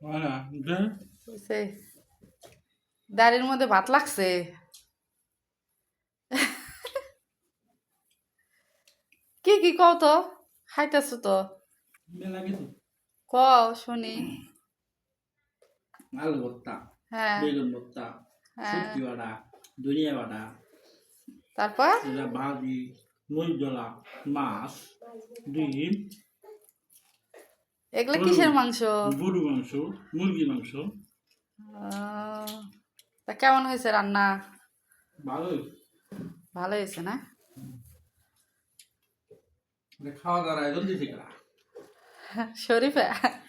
না দে হইছে দাড়ির মধ্যে ভাত লাগছে। কি কি কও তো, খাইতেছো তো, মেলা কিছু কও শুনি। আলু ভর্তা, হ্যাঁ বেগুন ভর্তা, হ্যাঁ, শুটকি বাটা, ধনিয়া বাটা, তারপর এটা ভাজি, মরিচ ডলা, মাছ, ডিম, এগুলা গরু কিসের মাংস? গরু মাংস, মুরগি মাংস। আহ, তা কেমন হয়েছে রান্না? ভালোই। ভালো হয়েছে না? এটা খাওয়া দাওয়ার আয়োজন দিয়েছে কারা? শরীফে,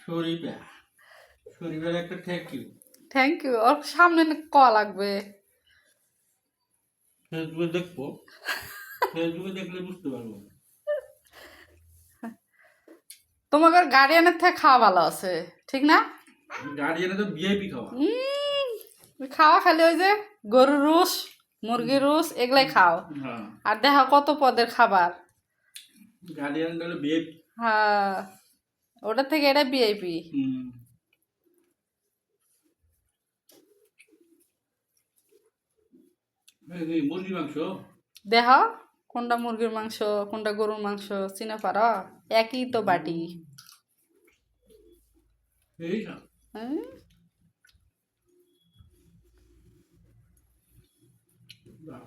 শরীফা। শরীফের একটা থ্যাংক ইউ। Thank you. ওর সামনে কওয়া লাগবে। ফেসবুকে দেখবো, ফেসবুকে দেখলে বুঝতে পারবো। তোমাদের গার্ডিয়ানের থেকে খাওয়া ভালো আছে, ঠিক না? গার্ডিয়ানে তো ভিআইপি খাওয়া। খাওয়া খালি ওই যে গরুর রুস, মুরগির রুস এগুলাই খাও। হ্যাঁ, আর দেখো কত পদের খাবার। গার্ডিয়ান হলো ভিআইপি। হ্যাঁ, ওটার থেকে এটা ভিআইপি। মুরগি মাংস। দেহ কোনটা মুরগির মাংস কোনটা গরুর মাংস চিনে পারো? একই তো বাটি। এই না। হুম? বাহ।